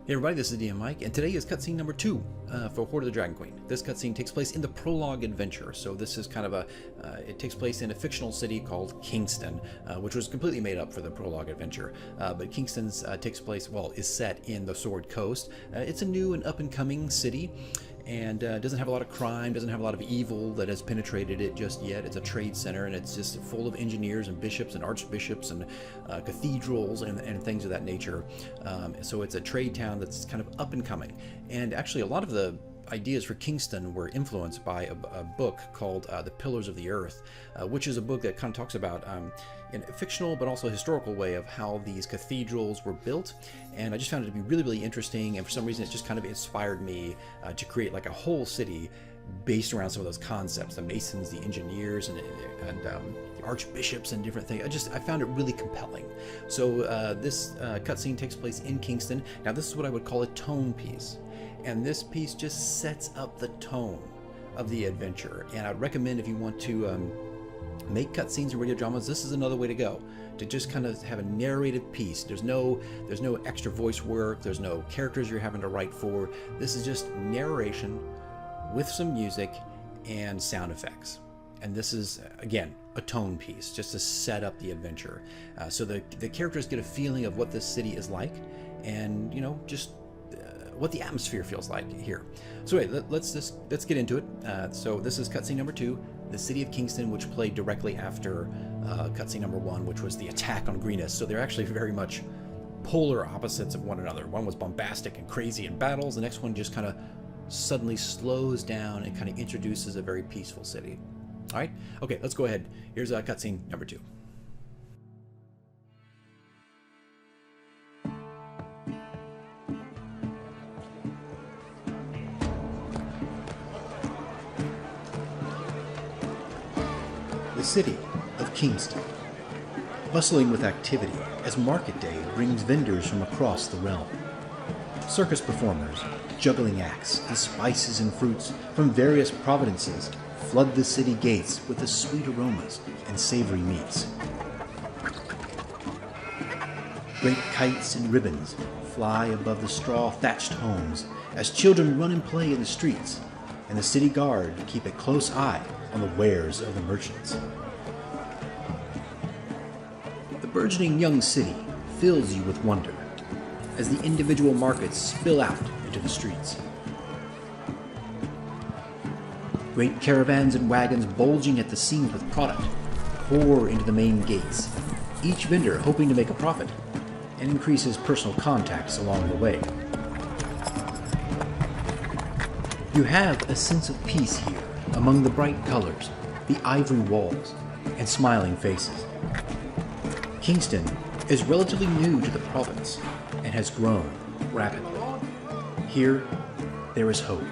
Hey everybody, this is DM Mike, and today is cutscene number 2 for Hoard of the Dragon Queen. This cutscene takes place in the prologue adventure, so this is kind of it takes place in a fictional city called Kingston, which was completely made up for the prologue adventure. But Kingston's takes place, is set in the Sword Coast. It's a new and up-and-coming city, and doesn't have a lot of crime, doesn't have a lot of evil that has penetrated it just yet. It's a trade center, and it's just full of engineers and bishops and archbishops and cathedrals and things of that nature. So it's a trade town that's kind of up and coming. And actually a lot of the ideas for Kingston were influenced by a book called The Pillars of the Earth, which is a book that kind of talks about in a fictional but also historical way of how these cathedrals were built. And I just found it to be really, really interesting, and for some reason it just kind of inspired me to create like a whole city based around some of those concepts, the masons, the engineers, and the archbishops and different things. I found it really compelling. So this cutscene takes place in Kingston. Now this is what I would call a tone piece, and this piece just sets up the tone of the adventure. And I'd recommend, if you want to make cutscenes and radio dramas, this is another way to go, to just kind of have a narrated piece. There's no extra voice work, there's no characters you're having to write for. This is just narration with some music and sound effects. And this is, again, a tone piece, just to set up the adventure. So the characters get a feeling of what this city is like, and, you know, just what the atmosphere feels like here. So anyway, let's get into it. So this is cutscene number 2, the city of Kingston, which played directly after cutscene number 1, which was the attack on Greenus. So they're actually very much polar opposites of one another. One was bombastic and crazy in battles. The next one just kind of suddenly slows down and kind of introduces a very peaceful city. All right, okay, let's go ahead. Here's cutscene number 2. The city of Kingston, bustling with activity as market day brings vendors from across the realm. Circus performers, juggling acts, and spices and fruits from various provinces flood the city gates with the sweet aromas and savory meats. Great kites and ribbons fly above the straw-thatched homes as children run and play in the streets, and the city guard keep a close eye on the wares of the merchants. The burgeoning young city fills you with wonder as the individual markets spill out into the streets. Great caravans and wagons bulging at the seams with product pour into the main gates, each vendor hoping to make a profit and increase his personal contacts along the way. You have a sense of peace here among the bright colors, the ivory walls, and smiling faces. Kingston is relatively new to the province and has grown rapidly. Here, there is hope,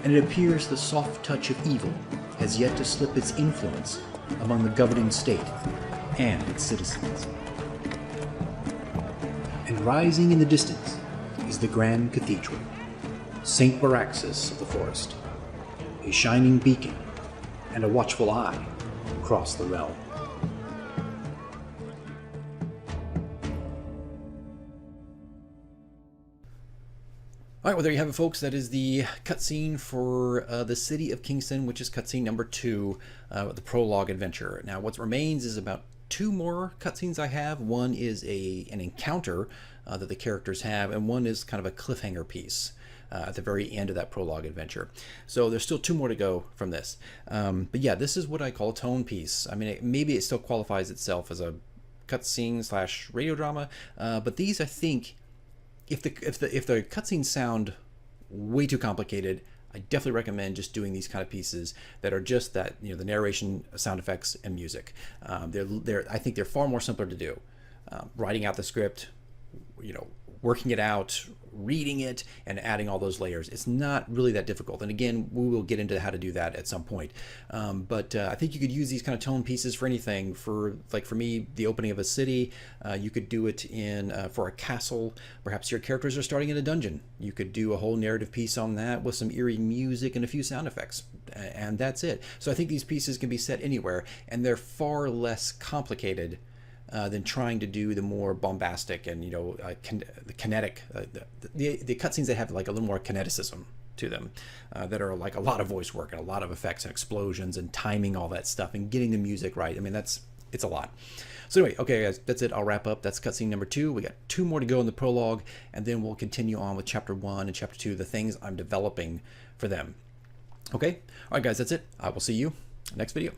and it appears the soft touch of evil has yet to slip its influence among the governing state and its citizens. And rising in the distance is the Grand Cathedral, St. Baraxus of the Forest, a shining beacon and a watchful eye across the realm. All right, well, there you have it, folks. That is the cutscene for the city of Kingston, which is cutscene number 2, the prologue adventure. Now, what remains is about 2 more cutscenes I have. One is an encounter that the characters have, and one is kind of a cliffhanger piece at the very end of that prologue adventure. So there's still 2 more to go from this. But yeah, this is what I call a tone piece. I mean, maybe it still qualifies itself as a cutscene / radio drama, but these, I think, if the cutscenes sound way too complicated, I definitely recommend just doing these kind of pieces that are just that, you know, the narration, sound effects, and music. I think they're far more simpler to do. Writing out the script, you know, working it out, reading it, and adding all those layers. It's not really that difficult. And again, we will get into how to do that at some point. But I think you could use these kind of tone pieces for anything. For me, the opening of a city, you could do it for a castle. Perhaps your characters are starting in a dungeon. You could do a whole narrative piece on that with some eerie music and a few sound effects. And that's it. So I think these pieces can be set anywhere, and they're far less complicated than trying to do the more bombastic and the kinetic, the cutscenes that have like a little more kineticism to them, that are like a lot of voice work and a lot of effects and explosions and timing all that stuff and getting the music right. I mean, it's a lot. So anyway, okay guys, that's it. I'll wrap up. That's cutscene number 2. We got 2 more to go in the prologue, and then we'll continue on with chapter 1 and chapter 2, the things I'm developing for them. Okay? All right guys, that's it. I will see you next video.